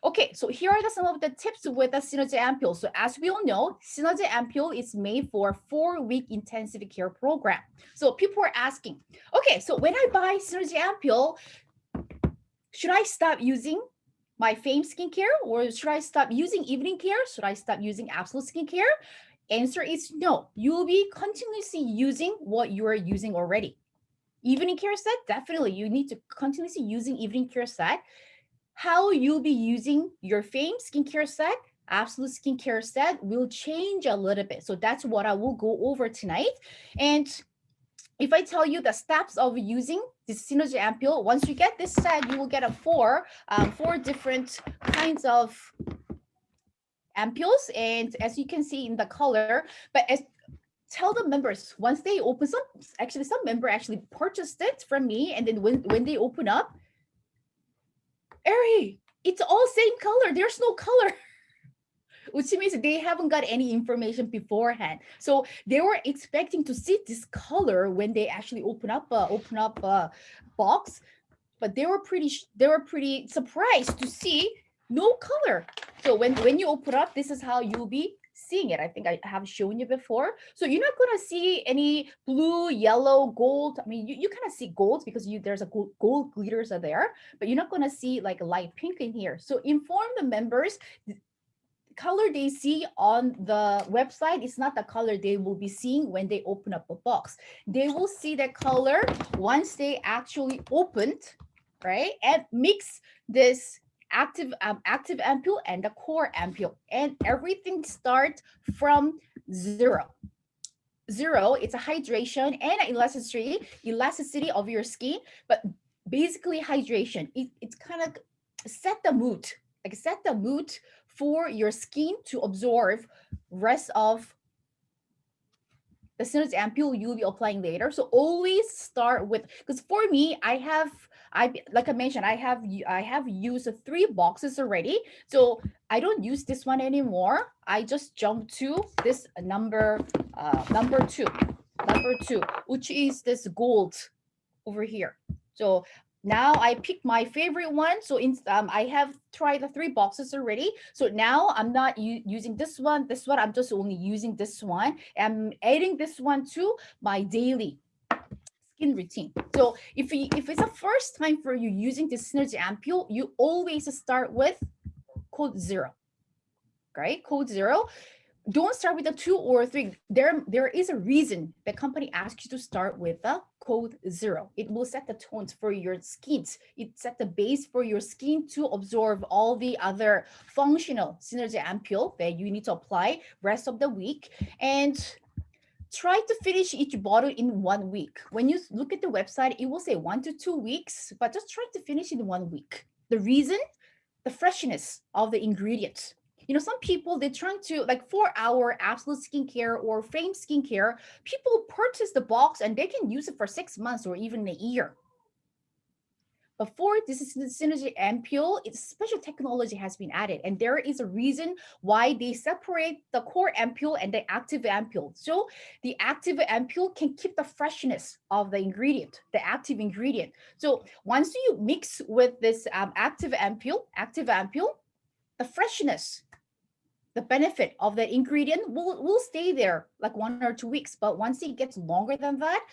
Okay, so here are some of the tips with the Synergy Ampoule. So as we all know, Synergy Ampoule is made for a 4-week intensive care program. So people are asking, okay, so when I buy Synergy Ampoule, should I stop using my Fame skincare, or should I stop using evening care? Should I stop using Absolute skincare? Answer is no. You will be continuously using what you are using already. Evening care set, definitely you need to continuously using evening care set. How you'll be using your Fame skincare set, Absolute skincare set will change a little bit. So that's what I will go over tonight. And if I tell you the steps of using this Synergy Ampoule, once you get this set, you will get a four different kinds of ampules. And as you can see in the color, but as tell the members once they open some member actually purchased it from me, and then when they open up, Eri, it's all same color. There's no color. Which means they haven't got any information beforehand. So they were expecting to see this color when they actually open up a box, but they were pretty surprised to see no color. So when you open up, this is how you'll be seeing it. I think I have shown you before. So you're not gonna see any blue, yellow, gold. I mean, you kind of see golds because there's a gold glitters are there, but you're not gonna see like a light pink in here. So inform the members color they see on the website is not the color they will be seeing when they open up a box. They will see the color once they actually opened, right? And mix this active ampoule and the core ampoule, and everything starts from zero. Zero, it's a hydration and elasticity of your skin, but basically hydration. It's kind of set the mood, set the mood for your skin to absorb rest of the Synergy ampoule you'll be applying later. So always start with, because for me, like I mentioned, I have used 3 boxes already. So I don't use this one anymore. I just jump to this number two, which is this gold over here. So now I pick my favorite one. So I have tried the 3 boxes already. So now I'm not using this one. I'm just only using this one. I'm adding this one to my daily skin routine. So if it's a first time for you using this Synergy Ampoule, you always start with code 0. Right? Code 0. Don't start with a 2 or 3. There is a reason the company asks you to start with the code 0. It will set the tones for your skins. It set the base for your skin to absorb all the other functional Synergy ampoule that you need to apply rest of the week. And try to finish each bottle in 1 week. When you look at the website, it will say 1 to 2 weeks, but just try to finish in 1 week. The reason? The freshness of the ingredients. Some people, they're trying to, like, for our Absolute skincare or Fame skincare, people purchase the box and they can use it for 6 months or even a year. But for this is the Synergy ampoule, its special technology has been added, and there is a reason why they separate the core ampoule and the active ampoule. So the active ampoule can keep the freshness of the ingredient, the active ingredient. So once you mix with this active ampoule, the freshness, the benefit of the ingredient will stay there like 1 or 2 weeks. But once it gets longer than that,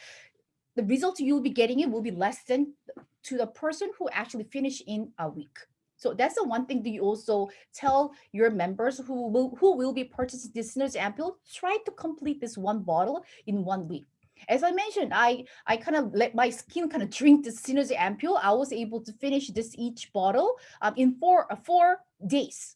the result you'll be getting it will be less than to the person who actually finished in a week. So that's the one thing that you also tell your members who will be purchasing this Synergy ampoule. Try to complete this 1 bottle in 1 week. As I mentioned, I kind of let my skin kind of drink this Synergy ampoule. I was able to finish this each bottle in 4 days.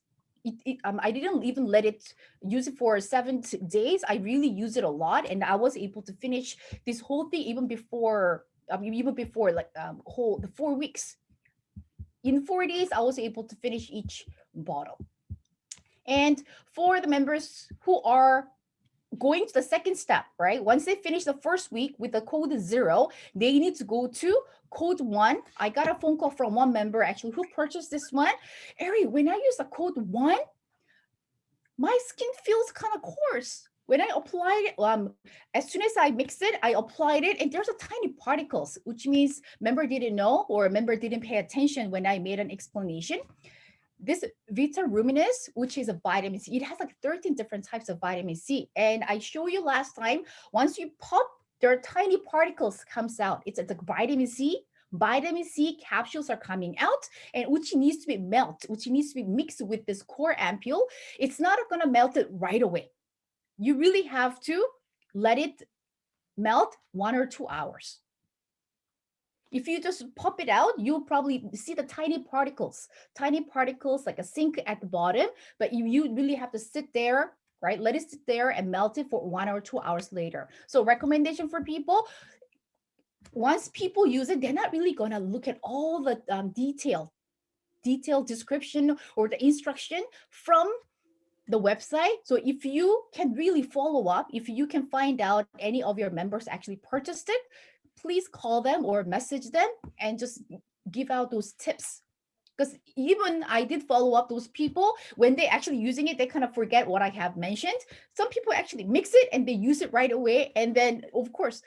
I didn't even let it use it for 7 days. I really use it a lot, and I was able to finish this whole thing even before like the 4 weeks. In 4 days, I was able to finish each bottle. And for the members who are going to the second step, right? Once they finish the first week with the code 0, they need to go to code 1. I got a phone call from one member actually who purchased this one. Eri, when I use the code 1, my skin feels kind of coarse. When I applied it, as soon as I mixed it, I applied it, and there's a tiny particles, which means member didn't know or member didn't pay attention when I made an explanation. this Vita Ruminis, which is a vitamin C, it has like 13 different types of vitamin C. And I showed you last time, once you pop, there are tiny particles comes out. It's like vitamin C. Vitamin C capsules are coming out, and which needs to be melted, which needs to be mixed with this core ampule. It's not going to melt it right away. You really have to let it melt 1 or 2 hours. If you just pop it out, you'll probably see the tiny particles like a sink at the bottom, but you really have to sit there, right? Let it sit there and melt it for 1 or 2 hours later. So recommendation for people, once people use it, they're not really gonna look at all the detailed description or the instruction from the website. So if you can really follow up, if you can find out any of your members actually purchased it, please call them or message them and just give out those tips. Because even I did follow up those people, when they actually using it, they kind of forget what I have mentioned. Some people actually mix it and they use it right away. And then of course,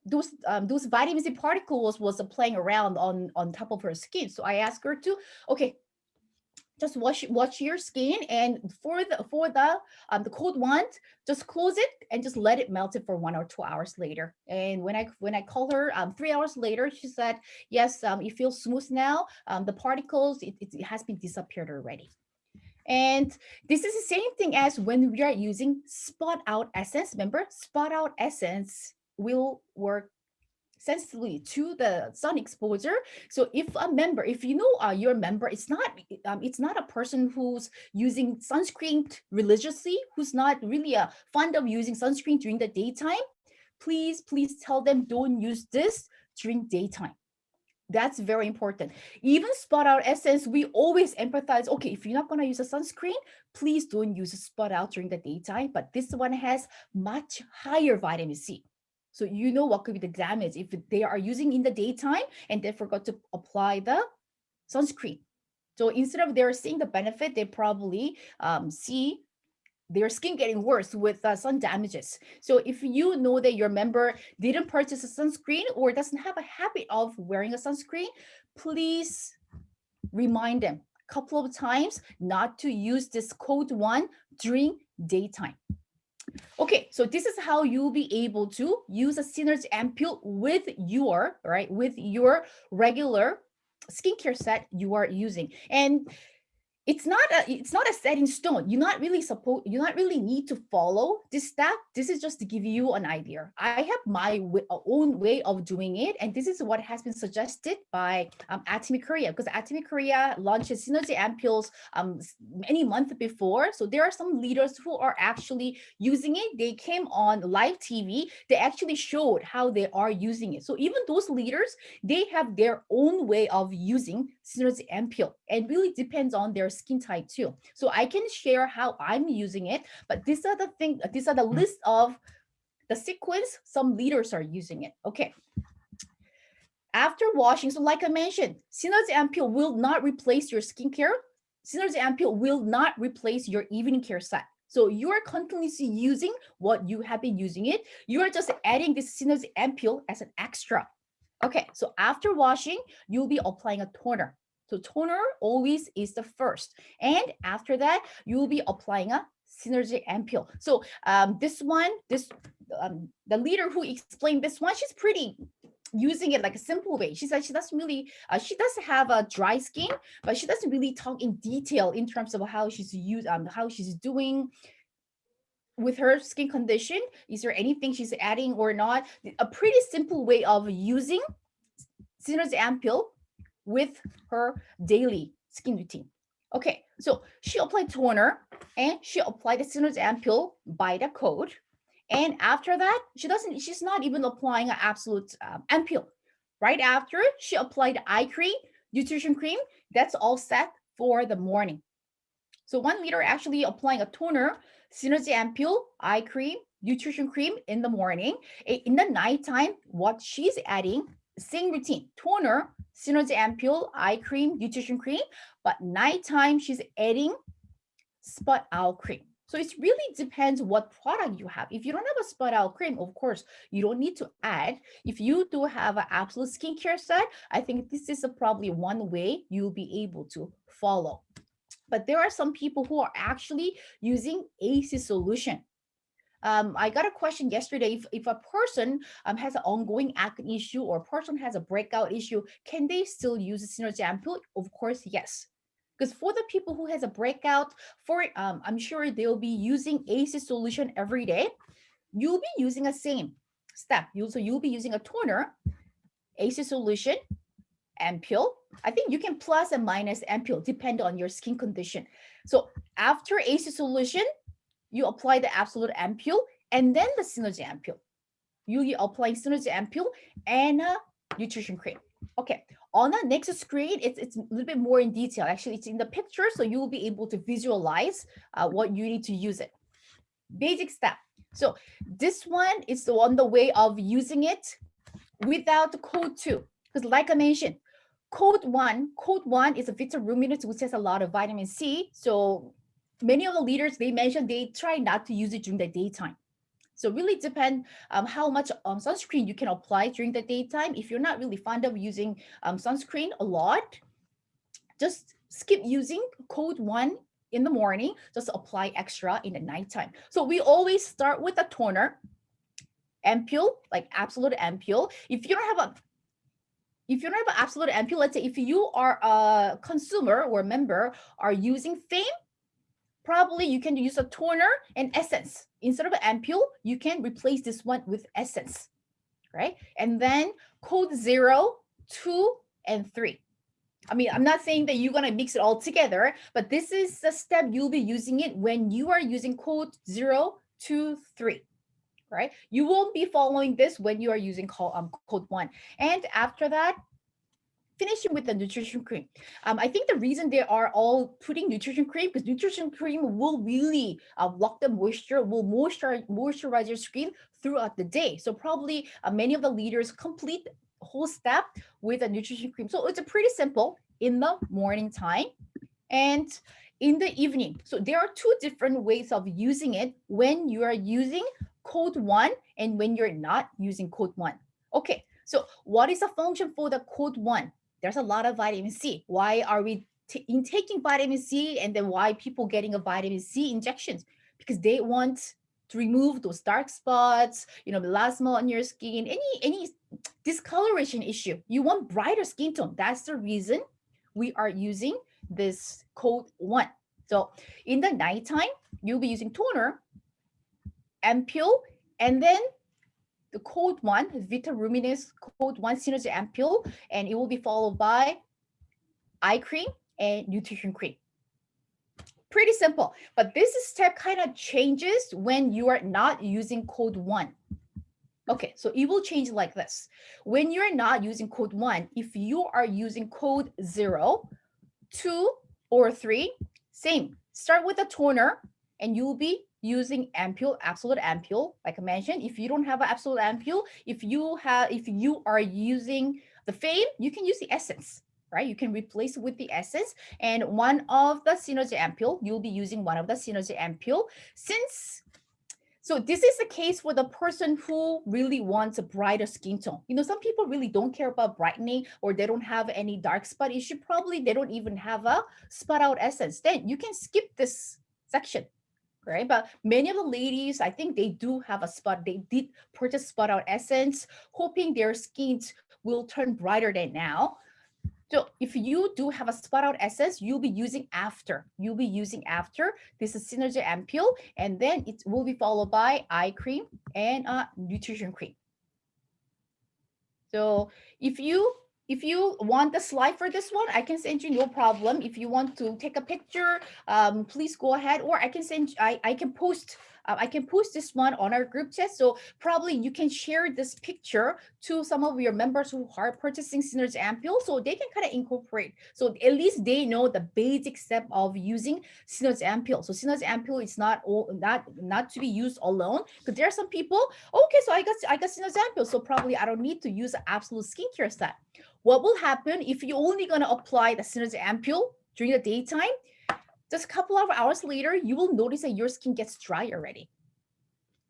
those vitamin C particles was playing around on top of her skin. So I asked her to, okay, just wash your skin, and for the cold one, just close it and just let it melt it for 1 or 2 hours later. And when I called her 3 hours later, she said yes, it feels smooth now. The particles, it has been disappeared already. And this is the same thing as when we are using spot out essence. Remember, spot out essence will work sensitively to the sun exposure. So if a member, if you know your member, it's not a person who's using sunscreen religiously, who's not really fond of using sunscreen during the daytime, please tell them don't use this during daytime. That's very important. Even spot out essence, we always empathize, okay, if you're not going to use a sunscreen, please don't use a spot out during the daytime. But this one has much higher vitamin C. So you know what could be the damage if they are using in the daytime and they forgot to apply the sunscreen. So instead of they're seeing the benefit, they probably see their skin getting worse with sun damages. So if you know that your member didn't purchase a sunscreen or doesn't have a habit of wearing a sunscreen, please remind them a couple of times not to use this code one during daytime. Okay, so this is how you'll be able to use a Synergy Ampoule with your regular skincare set you are using. And it's not a set in stone. You're not really need to follow this step. This is just to give you an idea. I have my own way of doing it, and this is what has been suggested by Atomy Korea, because Atomy Korea launched Synergy Ampoules many months before. So there are some leaders who are actually using it. They came on live TV. They actually showed how they are using it. So even those leaders, they have their own way of using Synergy Ampoule, and really depends on their skin type too. So I can share how I'm using it, but these are the list of the sequence some leaders are using it. Okay. After washing, so like I mentioned, Synergy Ampoule will not replace your skincare. Synergy Ampoule will not replace your evening care set. So you are continuously using what you have been using it. You are just adding this Synergy Ampoule as an extra. Okay, so after washing, you'll be applying a toner. So toner always is the first. And after that, you'll be applying a Synergy Ampoule. So the leader who explained this one, she's pretty using it like a simple way. She said she doesn't really, she does have a dry skin, but she doesn't really talk in detail in terms of how she's how she's doing with her skin condition. Is there anything she's adding or not? A pretty simple way of using Synergy Ampoule with her daily skin routine. Okay, so she applied toner and she applied the Synergy Ampoule by the code. And after that, she's not even applying an absolute ampoule. Right after, she applied eye cream, nutrition cream. That's all set for the morning. So 1 liter actually applying a toner, Synergy Ampoule, eye cream, nutrition cream in the morning. In the nighttime, what she's adding, same routine, toner, Synergy Ampoule, eye cream, nutrition cream, but nighttime she's adding spot out cream. So it really depends what product you have. If you don't have a spot out cream, of course, you don't need to add. If you do have an absolute skincare set, I think this is probably one way you'll be able to follow. But there are some people who are actually using AC solution. I got a question yesterday. If a person has an ongoing acne issue or a person has a breakout issue, can they still use a synergy ampoule? Of course, yes. Because for the people who has a breakout, I'm sure they'll be using AC solution every day. You'll be using a same step. You'll be using a toner, AC solution, ampoule. I think you can plus and minus ampoule depend on your skin condition. So after AC solution, you apply the absolute ampoule and then the synergy ampoule. You apply synergy ampoule and a nutrition cream. Okay, on the next screen, it's a little bit more in detail. Actually, it's in the picture, so you will be able to visualize what you need to use it. Basic step. So this one is on the way of using it without code 2. Because like I mentioned, code 1 is a vitaruminous, which has a lot of vitamin C. So many of the leaders, they mentioned they try not to use it during the daytime. So really depend how much sunscreen you can apply during the daytime. If you're not really fond of using sunscreen a lot, just skip using code 1 in the morning, just apply extra in the nighttime. So we always start with a toner, ampoule, like absolute ampoule. If you don't have an absolute ampoule, let's say if you are a consumer or member are using fame, probably you can use a toner and essence. Instead of an ampoule, you can replace this one with essence, right? And then code 0, 2, and 3. I mean, I'm not saying that you're going to mix it all together, but this is the step you'll be using it when you are using code 0, 2, 3, right? You won't be following this when you are using code 1. And after that, finishing with the nutrition cream. I think the reason they are all putting nutrition cream, because nutrition cream will really lock the moisture, will moisturize your skin throughout the day. So probably many of the leaders complete the whole step with a nutrition cream. So it's a pretty simple in the morning time and in the evening. So there are two different ways of using it when you are using code 1 and when you're not using code 1. Okay, so what is the function for the code 1? There's a lot of vitamin C. Why are we taking vitamin C, and then why people getting a vitamin C injections? Because they want to remove those dark spots, melasma on your skin, any discoloration issue. You want brighter skin tone. That's the reason we are using this code 1. So in the nighttime, you'll be using toner, ampoule, and then the code 1, vitaruminous code 1 synergy ampoule, and it will be followed by eye cream and nutrition cream. Pretty simple, but this step kind of changes when you are not using code 1. Okay, so it will change like this. When you're not using code 1, if you are using code 0, 2, or 3, same. Start with a toner, and you'll be using ampoule, absolute ampoule. Like I mentioned, if you don't have an absolute ampoule, if you are using the fame, you can use the essence, right? You can replace it with the essence, and one of the synergy ampoule, you'll be using one of the synergy ampoule. So this is the case for the person who really wants a brighter skin tone. Some people really don't care about brightening, or they don't have any dark spot issue. Probably they don't even have a spot out essence. Then you can skip this section, right? But many of the ladies, I think they do have a spot. They did purchase spot out essence, hoping their skins will turn brighter than now. So if you do have a spot out essence, you'll be using after. This is synergy ampoule, and then it will be followed by eye cream and nutrition cream. So if you want the slide for this one, I can send you, no problem. If you want to take a picture, please go ahead, or I can post this one on our group chat. So probably you can share this picture to some of your members who are purchasing Synergy Ampoule, so they can kind of incorporate. So at least they know the basic step of using Synergy Ampoule. So Synergy Ampoule is not to be used alone, because there are some people, okay, so I got Synergy Ampoule, so probably I don't need to use an absolute skincare set. What will happen if you're only going to apply the Synergy Ampoule during the daytime? Just a couple of hours later, you will notice that your skin gets dry already,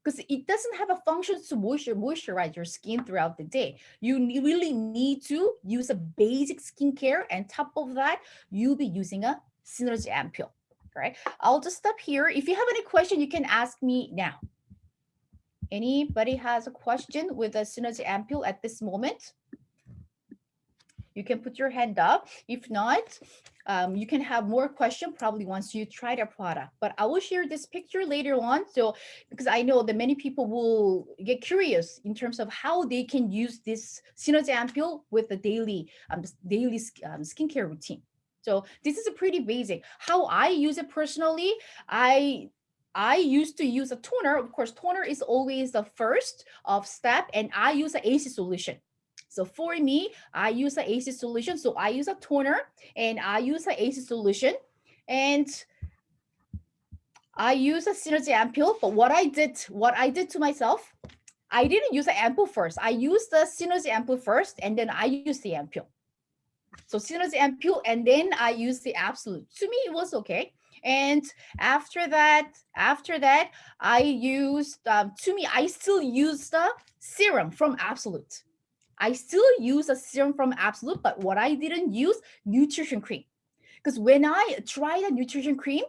because it doesn't have a function to moisturize your skin throughout the day. You really need to use a basic skincare, and top of that, you'll be using a Synergy Ampoule. Right? I'll just stop here. If you have any question, you can ask me now. Anybody has a question with the Synergy Ampoule at this moment? You can put your hand up. If not, you can have more question probably once you try the product. But I will share this picture later on. So because I know that many people will get curious in terms of how they can use this Synergy Ampoule with the daily skincare routine. So this is a pretty basic. How I use it personally, I used to use a toner. Of course, toner is always the first of step, and I use an AC solution. So for me, I use an AC solution. So I use a toner and I use an AC solution, and I use a Synergy Ampoule. But what I did to myself, I didn't use the ampoule first. I used the Synergy Ampoule first, and then I used the ampoule. So Synergy Ampoule, and then I used the Absolute. To me, it was okay. And after that, I used, to me, I still use the serum from Absolute. I still use a serum from Absolute, but what I didn't use, nutrition cream. Because when I tried a nutrition cream,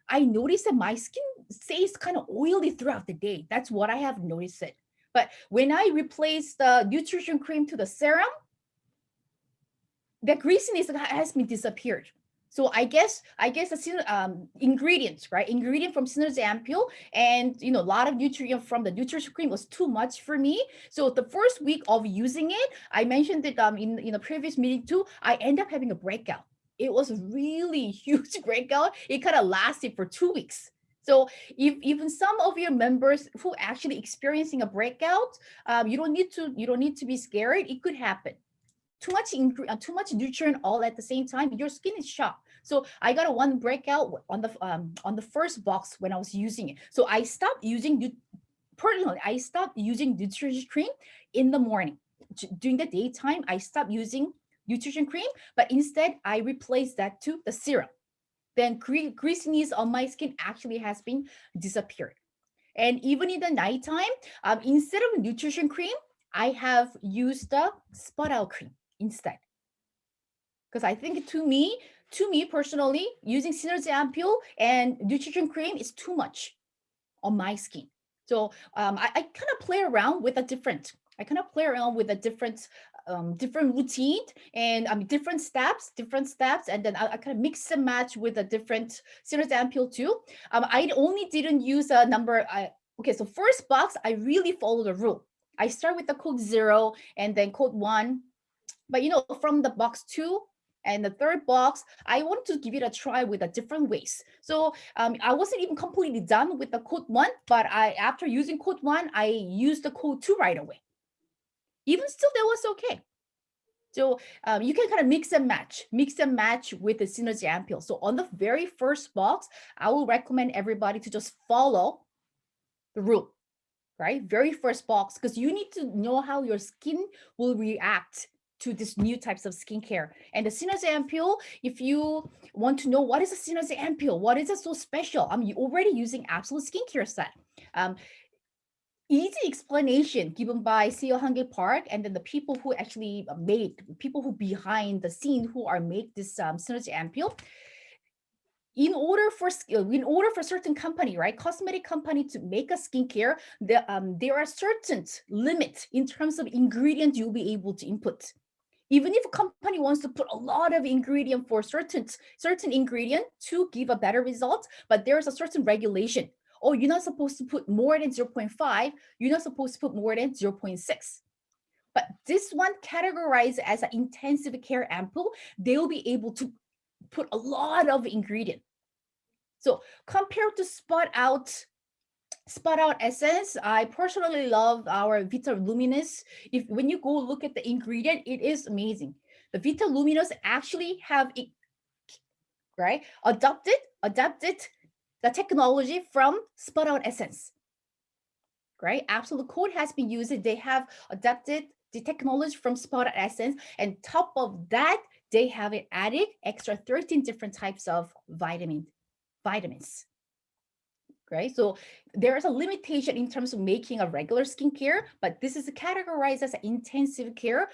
I noticed that my skin stays kind of oily throughout the day. That's what I have noticed it. But when I replaced the nutrition cream to the serum, the greasiness has been disappeared. So I guess the ingredients, right? Ingredient from Synergy Ampoule and a lot of nutrient from the nutrition cream was too much for me. So the first week of using it, I mentioned it in a previous meeting too. I end up having a breakout. It was really huge breakout. It kind of lasted for 2 weeks. So if even some of your members who actually experiencing a breakout, you don't need to be scared. It could happen. Too much nutrient all at the same time, your skin is shocked. So I got a one breakout on the first box when I was using it. So I stopped using personally. I stopped using nutrition cream in the morning. During the daytime, I stopped using nutrition cream, but instead I replaced that to the serum. Then greasiness on my skin actually has been disappeared. And even in the nighttime, instead of nutrition cream, I have used the spot out cream instead. Because I think to me personally, using Synergy Ampoule and nutrition cream is too much on my skin. So I kind of play around with a different. Different routine and different steps, and then I kind of mix and match with a different Synergy Ampoule too. I only didn't use a number. Okay, so first box, I really follow the rule. I start with the code 0 and then code 1. But from the box 2 and the third box, I want to give it a try with a different ways. So I wasn't even completely done with the code 1, but after using code 1, I used the code 2 right away. Even still, that was okay. So you can kind of mix and match with the Synergy Ampoule. So on the very first box, I will recommend everybody to just follow the rule, right? Very first box, because you need to know how your skin will react to this new types of skincare. And the Synergy Ampoule, if you want to know what is a Synergy Ampoule, what is it so special? You're already using Absolute Skincare Set. Easy explanation given by CEO Hangil Park, and then the people who actually people who behind the scene who are make this Synergy Ampoule. In order for certain company, right, cosmetic company to make a skincare, there are certain limits in terms of ingredients you'll be able to input. Even if a company wants to put a lot of ingredient for certain ingredient to give a better result, but there's a certain regulation. Oh, you're not supposed to put more than 0.5. You're not supposed to put more than 0.6. But this one categorized as an intensive care ampoule, they will be able to put a lot of ingredient. So compared to spot out essence, I personally love our Vita Luminous. When you go look at the ingredient, it is amazing. The Vita Luminous actually have adapted the technology from spot out essence. Right? Absolute Code has been used. They have adapted the technology from spot out essence, and top of that, they have added extra 13 different types of vitamins. right? So there is a limitation in terms of making a regular skincare, but this is categorized as intensive care.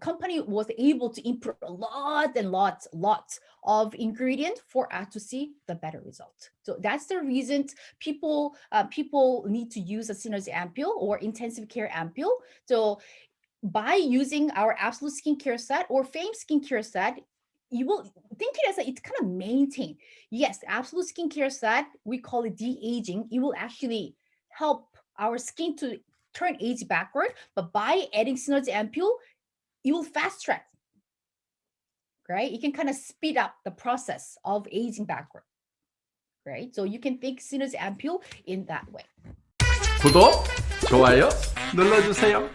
Company was able to input a lot and lots of ingredient for us to see the better result. So that's the reason people need to use a Synergy Ampoule or intensive care ampoule. So by using our Absolute skincare set or Fame skincare set, you will think it as it's kind of maintain. Yes, Absolute skincare set, we call it de-aging. It will actually help our skin to turn age backward. But by adding Synergy Ampoule, it will fast track, right? You can kind of speed up the process of aging backward, right? So you can think Synergy Ampoule in that way. 구독, 좋아요 눌러주세요.